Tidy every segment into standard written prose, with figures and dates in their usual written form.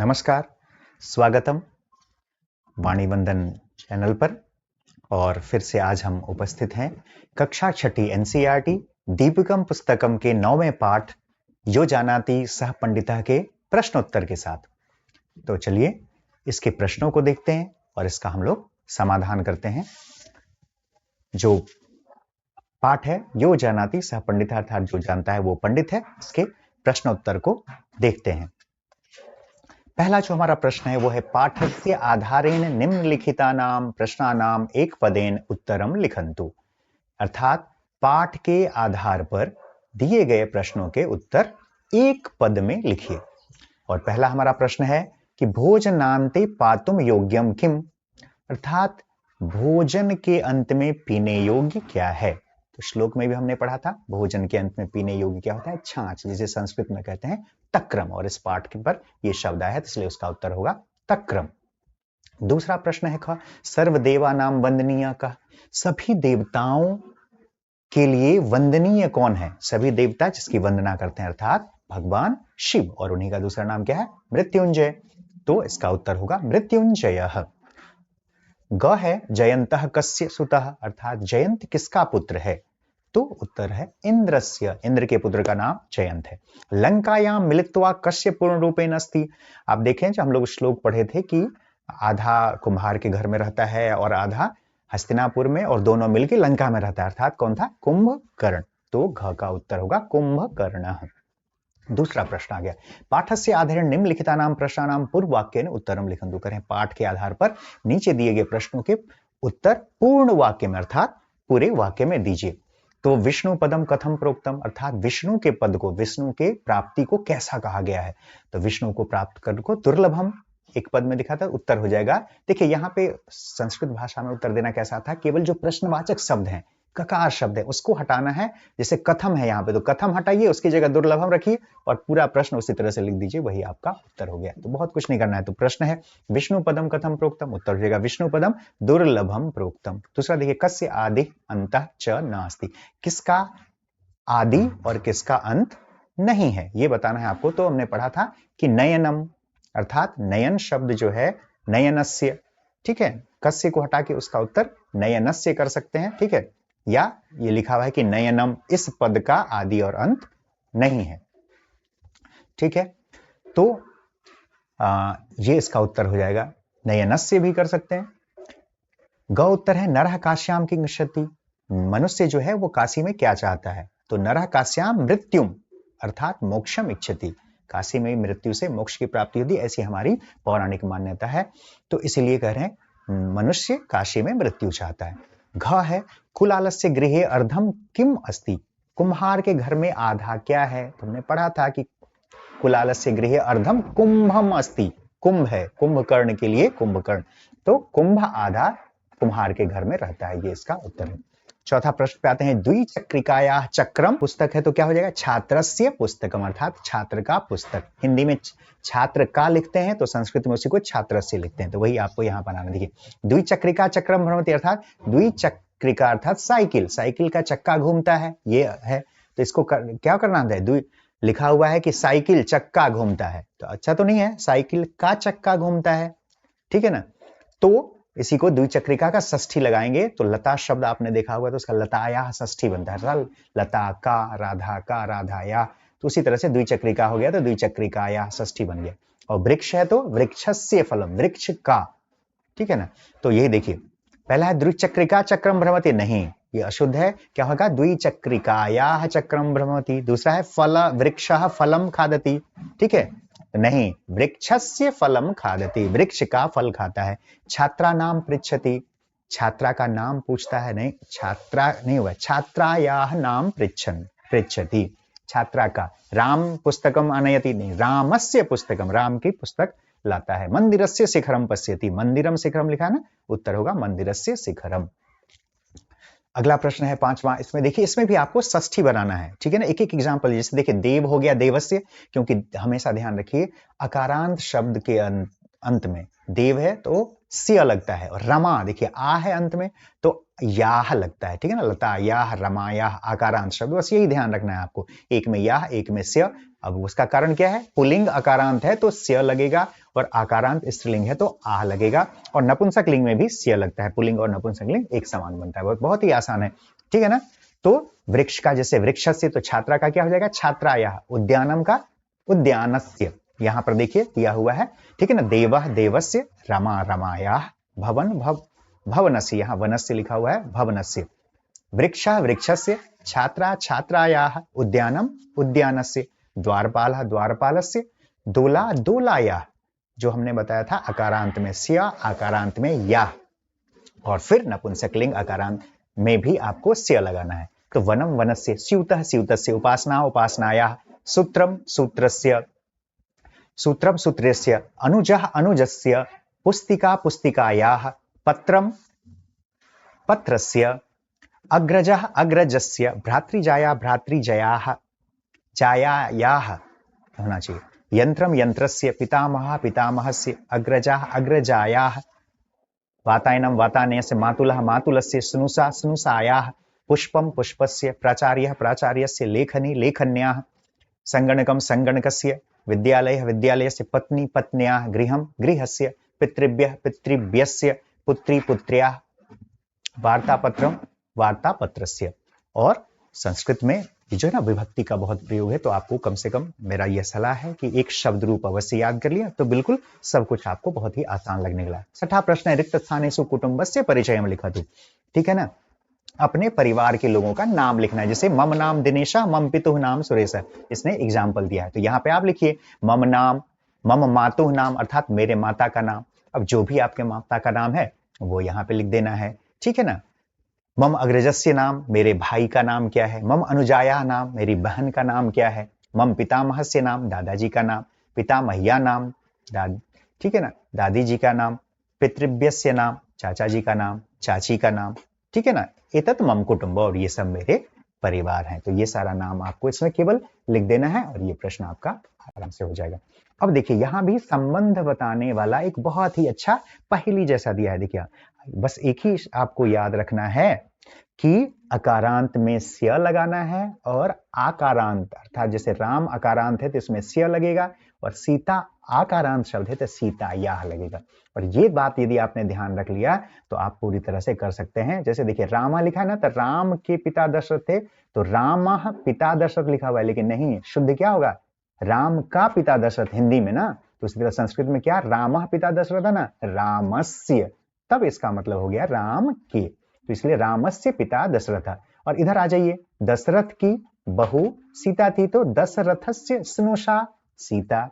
नमस्कार, स्वागतम वाणी वंदन चैनल पर। और फिर से आज हम उपस्थित हैं कक्षा छठी एनसीईआरटी दीपिकम पुस्तकम के 9वें पाठ यो जानाति सह पंडिता के प्रश्नोत्तर के साथ। तो चलिए इसके प्रश्नों को देखते हैं और इसका हम लोग समाधान करते हैं। जो पाठ है यो जानाति सह पंडिता, अर्थात जो जानता है वो पंडित है, इसके प्रश्नोत्तर को देखते हैं। पहला जो हमारा प्रश्न है वो है पाठस्य आधारेण निम्नलिखितानां प्रश्नानां एक पदेन उत्तरम लिखन्तु। अर्थात पाठ के आधार पर दिए गए प्रश्नों के उत्तर एक पद में लिखिए। और पहला हमारा प्रश्न है कि भोजनान्ते पातुम योग्यम किम, अर्थात भोजन के अंत में पीने योग्य क्या है। तो श्लोक में भी हमने पढ़ा था भोजन के अंत में पीने योग्य क्या होता है, छाछ, जिसे संस्कृत में कहते हैं तक्रम। और इस पाठ के पर यह शब्द आया है, इसलिए उसका उत्तर होगा तक्रम। दूसरा प्रश्न है ख सर्वदेवानां वंदनीय का, सभी देवताओं के लिए वंदनीय कौन है, सभी देवता जिसकी वंदना करते हैं, अर्थात भगवान शिव। और उन्हीं का दूसरा नाम क्या है, मृत्युंजय। तो इसका उत्तर होगा मृत्युंजयः। ग है जयंतः कस्य सुतः, अर्थात जयंत किसका पुत्र है। तो उत्तर है इंद्रस्य, इंद्र के पुत्र का नाम जयंत है। लंकायाम मिलित्वा कस्य पूर्ण रूपेण अस्ति। आप देखें जब हम लोग श्लोक पढ़े थे कि आधा कुम्हार के घर में रहता है और आधा हस्तिनापुर में, और दोनों मिलकर लंका में रहता है, अर्थात कौन था, कुंभकर्ण। तो घ का उत्तर होगा कुंभकर्ण। दूसरा प्रश्न आ गया पाठस्य आधारेण निम्नलिखितानां प्रश्नानां पूर्व वाक्येन उत्तरम लिखन्तु। करें पाठ के आधार पर नीचे दिए गए प्रश्नों के उत्तर पूर्ण वाक्य में, अर्थात पूरे वाक्य में दीजिए। तो विष्णु पदम कथम प्रोक्तम, अर्थात विष्णु के पद को, विष्णु के प्राप्ति को कैसा कहा गया है। तो विष्णु को प्राप्त करने को दुर्लभम एक पद में दिखा था, उत्तर हो जाएगा। देखिए यहाँ पे संस्कृत भाषा में उत्तर देना कैसा था, केवल जो प्रश्नवाचक शब्द हैं, ककार शब्द है, उसको हटाना है। जैसे कथम है यहाँ पे, तो कथम हटाइए, उसकी जगह दुर्लभम रखिए और पूरा प्रश्न उसी तरह से लिख दीजिए, वही आपका उत्तर हो गया। तो बहुत कुछ नहीं करना है। तो प्रश्न है विष्णु पदम कथम प्रोक्तम, उत्तर हो जाएगा विष्णु पदम दुर्लभम प्रोक्तम। दूसरा देखिए कस्य आदि अंतः च नास्ति, किसका आदि और किसका अंत नहीं है, ये बताना है आपको। तो हमने पढ़ा था कि नयनम, अर्थात नयन शब्द जो है नयनस्य, ठीक है, कस्य को हटा के उसका उत्तर नयनस्य कर सकते हैं, ठीक है। या ये लिखा हुआ है कि नयनम, इस पद का आदि और अंत नहीं है, ठीक है। तो ये इसका उत्तर हो जाएगा, नयनस्य भी कर सकते हैं। ग उत्तर है नरः काश्याम किं इच्छति, मनुष्य जो है वो काशी में क्या चाहता है। तो नरः काश्याम मृत्युम, अर्थात मोक्षम इच्छति, काशी में मृत्यु से मोक्ष की प्राप्ति होती, ऐसी हमारी पौराणिक मान्यता है। तो इसीलिए कह रहे हैं मनुष्य काशी में मृत्यु चाहता है। घ है कुलालस्य गृहे अर्धम किम अस्ति, कुम्हार के घर में आधा क्या है। तुमने पढ़ा था कि कुलालस्य गृहे अर्धम कुंभम अस्ति, कुंभ है, कुंभकर्ण के लिए कुंभकर्ण। तो कुंभ आधा कुम्हार के घर में रहता है, ये इसका उत्तर है। चौथा प्रश्न पे आते हैं द्विचक्रिकायाः चक्रम, पुस्तक है तो क्या हो जाएगा छात्रस्य पुस्तकम, अर्थात छात्र का पुस्तक। हिंदी में छात्र का लिखते हैं तो संस्कृत में उसी को छात्रस्य लिखते हैं, तो वही आपको यहाँ बनाना। देखिए द्विचक्रिका चक्रम भ्रमति, अर्थात द्विचक्रिका अर्थात साइकिल, साइकिल का चक्का घूमता है, ये है। तो इसको क्या करना है, लिखा हुआ है कि साइकिल चक्का घूमता है, तो अच्छा तो नहीं है, साइकिल का चक्का घूमता है, ठीक है ना। तो इसी को द्विचक्रिका का षष्ठी लगाएंगे, तो लता शब्द आपने देखा हुआ, तो उसका लताया षष्ठी बनता है, लता का, राधा का, राधाया। तो उसी तरह से द्विचक्रिका हो गया तो द्विचक्रिकाया षष्ठी बन गया। और वृक्ष है तो वृक्षस्य फलम, वृक्ष का, ठीक है ना। तो यही देखिए पहला है द्विचक्रिका चक्रम भ्रमति, नहीं ये अशुद्ध है, क्या होगा द्विचक्रिकायाः चक्रम भ्रमति। दूसरा है फल वृक्षः फलम खादति, ठीक है, नहीं वृक्षस्य फलम खादति, वृक्ष का फल खाता है। छात्रा नाम पृच्छति, छात्रा का नाम पूछता है, नहीं छात्रा नहीं हुआ, छात्रायाः नाम पृच्छति, छात्रा का। राम पुस्तकम आनयति, नहीं रामस्य पुस्तकम, राम की पुस्तक लाता है। मंदिरस्य शिखरम पश्यति, मंदिरम शिखरम लिखा है ना, उत्तर होगा मंदिरस्य शिखरम। अगला प्रश्न है पांचवा, इसमें देखिए इसमें भी आपको षष्ठी बनाना है, ठीक है ना। एक एक एग्जांपल, जैसे देखिए देव हो गया देवस्य, क्योंकि हमेशा ध्यान रखिए अकारांत शब्द के अंत में देव है तो स्य लगता है, और रमा देखिए आ है अंत में तो याह लगता है, ठीक है ना। लता याह, रमा याह, आकारांत शब्द, बस यही ध्यान रखना है आपको, एक में याह एक में स्य। अब उसका कारण क्या है, पुल्लिंग अकारांत है तो स्य लगेगा, और आकारांत स्त्रीलिंग है तो आ लगेगा, और नपुंसक लिंग में भी स्य लगता है। पुल्लिंग और नपुंसक लिंग एक समान बनता है। बहुत ही आसान है, ठीक है ना। तो वृक्ष का जैसे वृक्षस्य, तो छात्रा का क्या हो जाएगा, छात्राया। उद्यानम का उद्यानस्य, यहां पर देखिए दिया हुआ है, ठीक है ना। देवः देवस्य, रमा रमाया, भवन भवनस्य, यहाँ वनस्य लिखा हुआ है, भवनस्य। वृक्षः वृक्षस्य, छात्रा छात्रायाः, उद्यानम उद्यानस्य, द्वारपालः द्वारपालस्य, दोला दोलायाः, जो हमने बताया था अकारांत में स्या, आकारांत में या, और फिर नपुंसकलिंग आकारांत में भी आपको स्य लगाना है। तो वनम वनस्य, स्यूतः स्यूतस्य, उपासना उपासनायाः, सूत्रम सूत्रस्य, सूत्रम सूत्रस्य, अनुजः अनुजस्य, पुस्तिका पुस्तिकायाः, पत्रम पत्रस्य, अग्रजः अग्रजस्य, भ्रातृजाया भ्रातृजयाः, जायायाः होना चाहिए। यंत्रम यंत्रस्य, पितामहः पितामहस्य, अग्रजाः अग्रजायाः, वातायनं वातायनस्य, मातुलः मातुलस्य, स्नुषा स्नुषायाः, पुष्पं पुष्पस्य, प्राचार्यः प्राचार्यस्य, लेखनी लेखन्याः, संगणकं संगणकस्य, विद्यालयः विद्यालयस्य, पत्नी पत्न्याः, गृहं गृहस्य, पितृभ्यः पितृभ्यस्य, पुत्री पुत्र्याः, वार्तापत्रम वार्तापत्रस्य। और संस्कृत में जो है ना विभक्ति का बहुत प्रयोग है, तो आपको कम से कम मेरा यह सलाह है कि एक शब्द रूप अवश्य याद कर लिया, तो बिल्कुल सब कुछ आपको बहुत ही आसान लगने लगा। छठा प्रश्न है, रिक्त स्थानेषु कुटुंबस्य परिचयम लिखतु, ठीक है ना। अपने परिवार के लोगों का नाम लिखना है। जैसे मम नाम दिनेशा, मम पितुः नाम सुरेश, इसने एग्जाम्पल दिया है, तो यहाँ पे आप लिखिए मम नाम, मम मातुः नाम, अर्थात मेरे माता का नाम। अब जो भी आपके माता का नाम है वो यहाँ पे लिख देना है, ठीक है ना। मम अग्रजस्य नाम, मेरे भाई का नाम क्या है। मम अनुजाया नाम, मेरी बहन का नाम क्या है। मम पितामहस्य नाम, दादाजी का नाम। पितामह्या नाम, ठीक है ना, दादी जी का नाम। पितृभ्यस्य नाम, चाचा जी का नाम, चाची का नाम, ठीक है ना। एतत् मम कुटुंब, और ये सब मेरे परिवार हैं। तो ये सारा नाम आपको इसमें केवल लिख देना है और ये प्रश्न आपका आराम से हो जाएगा। अब देखिए यहां भी संबंध बताने वाला एक बहुत ही अच्छा पहेली जैसा दिया है। देखिए बस एक ही आपको याद रखना है कि अकारांत में स्य लगाना है, और आकारांत अर्थात जैसे राम अकारांत है तो इसमें स्य लगेगा, और सीता आकारांत शब्द है तो सीता याह लगेगा। और ये बात यदि आपने ध्यान रख लिया तो आप पूरी तरह से कर सकते हैं। जैसे देखिए रामा लिखा है ना, तो राम के पिता दशरथ थे, तो रामः पिता दशरथ लिखा हुआ है, लेकिन नहीं, शुद्ध क्या होगा, राम का पिता दशरथ हिंदी में ना। तो इसी तरह संस्कृत में क्या, रामः पिता दशरथ है ना, रामस्य, तब इसका मतलब हो गया राम के, तो इसलिए रामस्य पिता दशरथ। और इधर आ जाइए, दशरथ की बहू सीता थी, तो दशरथस्य स्नुषा सीता,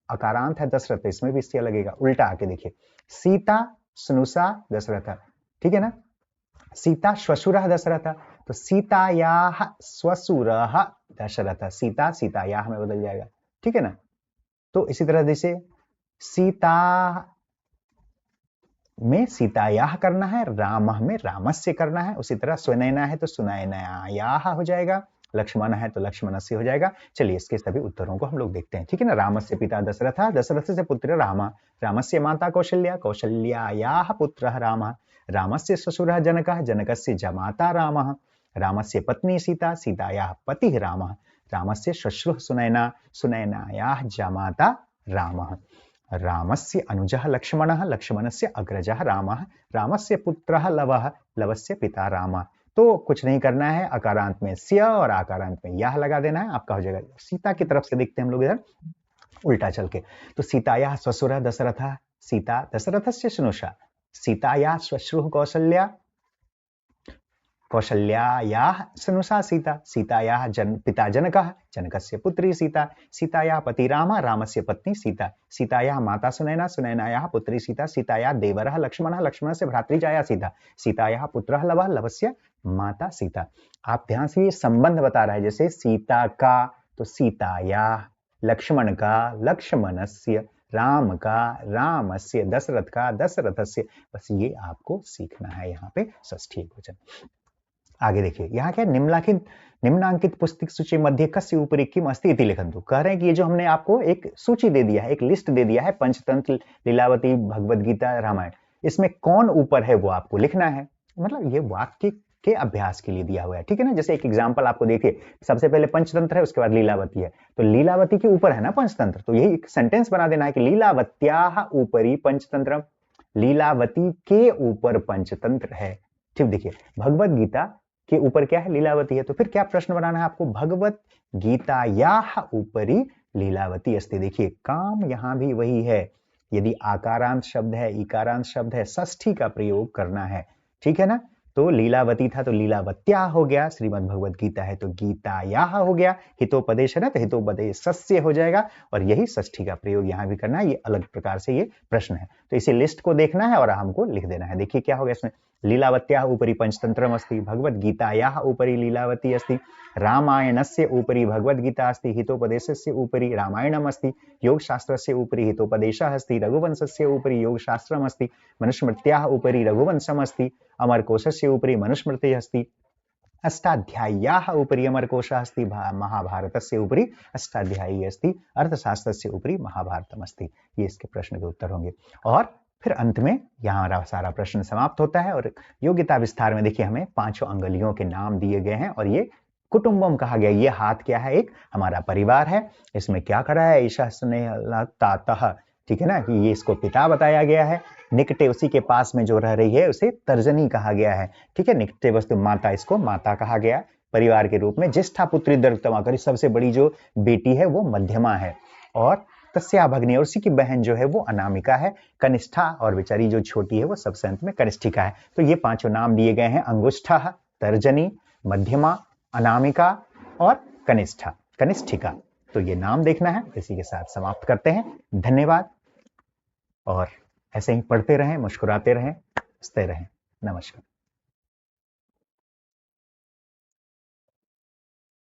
अकारांत है दशरथ, इसमें भी स्य लगेगा। उल्टा आके देखिए, सीता स्नुषा दशरथ, ठीक है ना। सीता श्वशुरः दशरथ, तो सीतायाः श्वशुरः दशरथ, सीता सीतायाः में बदल जाएगा, ठीक है ना। तो इसी तरह जैसे सीता में सीतायाः करना है, रामः में रामस्य करना है। उसी तरह सुनैना है तो सुनैनायाः हो जाएगा, लक्ष्मण है तो लक्ष्मणस्य हो जाएगा। चलिए इसके सभी उत्तरों को हम लोग देखते हैं, ठीक है ना। रामस्य पिता दशरथ, दशरथ से पुत्र राम, रामस्य माता कौशल्या, कौशल्यायाः पुत्रः रामः, रामस्य श्वशुरः जनकः, जनकस्य जमाता रामः, रामस्य पत्नी सीता, सीतायाः पतिः रामः, रामस्य श्वश्रुः सुनैना, सुनैनायाः जमाता रामः, रामस्य अनुजः लक्ष्मणः, लक्ष्मणस्य अग्रजः रामः, रामस्य पुत्रः लवः, लवस्य पिता रामः। तो कुछ नहीं करना है, अकारांत में स्य और आकारांत में यह लगा देना है, आपका हो जाएगा। सीता की तरफ से देखते हैं हम लोग इधर उल्टा चल के, तो सीतायाः श्वशुरः दशरथः, सीता दशरथस्य स्नुषा, सीतायाः श्वश्रुः कौशल्या, कौशल्यायाः स्नुषा सीता, सीतायाः पिता जनकः, जनकस्य पुत्री सीता, सीतायाः पति राम, रामस्य पत्नी सीता, सीतायाः माता सुनैना, सुनैनायाः पुत्री सीता, सीतायाः देवरः लक्ष्मणः, लक्ष्मणस्य भ्रातृजाया सीता, सीतायाः पुत्रः लवः, लवस्य माता सीता। आप ध्यान से ये संबंध बता रहा है, जैसे सीता का तो सीतायाः, लक्ष्मण का लक्ष्मणस्य, राम का रामस्य, दशरथ का दशरथस्य। बस ये आपको सीखना है यहाँ पे षष्ठी एकवचन। आगे देखिए यहाँ क्या, निम्नांकित पुस्तक सूची मध्य कस्य उपरि किम अस्ति इति लिखन्तु। कह रहे हैं कि ये जो हमने आपको एक सूची दे दिया है, एक लिस्ट दे दिया है, पंचतंत्र, लीलावती, भगवद गीता, रामायण, इसमें कौन ऊपर है वो आपको लिखना है। मतलब ये वाक्य के अभ्यास के लिए दिया हुआ है, ठीक है ना। जैसे एक एग्जाम्पल आपको देखिए, सबसे पहले पंचतंत्र है, उसके बाद लीलावती है, तो लीलावती के ऊपर है ना पंचतंत्र, तो यही एक सेंटेंस बना देना है कि लीलावत्याः ऊपरी पंचतंत्र, लीलावती के ऊपर पंचतंत्र है। ठीक, देखिए भगवत गीता के ऊपर क्या है, लीलावती है, तो फिर क्या प्रश्न बनाना है आपको, भगवत गीतायाः ऊपरी लीलावती अस्ति। देखिए काम यहां भी वही है, यदि आकारांत शब्द है, इकारांत शब्द है, षष्ठी का प्रयोग करना है, ठीक है ना। तो लीलावती था तो लीलावत्या हो गया, श्रीमद् भगवत गीता है तो गीतायाः हो गया, हितोपदेश है ना तो हितोपदेश सस्य हो जाएगा, और यही षष्ठी का प्रयोग यहां भी करना है। ये अलग प्रकार से ये प्रश्न है, तो इसी लिस्ट को देखना है और हमको लिख देना है। देखिए क्या हो गया इसमें, लीलावत्याः उपरि पंचतंत्रम अस्ति, भगवत गीतायाः उपरि लीलावती अस्ति, रामायणस्य उपरि भगवत गीता अस्ति, हितोपदेशस्य उपरि रामायणम अस्ति, योगशास्त्रस्य उपरि हितोपदेशः अस्ति, रघुवंशस्य उपरि योगशास्त्रम अस्ति, मनुस्मृत्याः उपरि रघुवंशम अस्ति, अमरकोशस्य उपरि मनुस्मृतिः अस्ति, अष्टाध्याय्याः उपरि अमरकोशः अस्ति, महाभारतस्य उपरि अष्टाध्यायी अस्ति, अर्थशास्त्रस्य उपरि महाभारतम अस्ति। ये इसके प्रश्न के उत्तर होंगे। और फिर अंत में यहाँ हमारा सारा प्रश्न समाप्त होता है। और योग्यता विस्तार में देखिए हमें 5 अंगुलियों के नाम दिए गए हैं, और ये कुटुंबम कहा गया। ये हाथ क्या है, एक हमारा परिवार है। इसमें क्या करा है, ईशा स्नेह तातः, ठीक है ना, कि ये इसको पिता बताया गया है। निकटे उसी के पास में जो रह रही है उसे तर्जनी कहा गया है, ठीक है। निकटे वस्तु माता, इसको माता कहा गया परिवार के रूप में। ज्येष्ठा पुत्री दर्तमा, सबसे बड़ी जो बेटी है वो मध्यमा है, और तस्या भग्नी, और उसी की बहन जो है वो अनामिका है। कनिष्ठा, और बेचारी जो छोटी है वो सबसे अंत में कनिष्ठिका है। तो ये 5 नाम दिए गए हैं, अंगुष्ठा, तर्जनी, मध्यमा, अनामिका और कनिष्ठा, कनिष्ठिका। तो ये नाम देखना है। इसी के साथ समाप्त करते हैं। धन्यवाद, और ऐसे ही पढ़ते रहें, मुस्कुराते रहें, हंसते रहें। नमस्कार।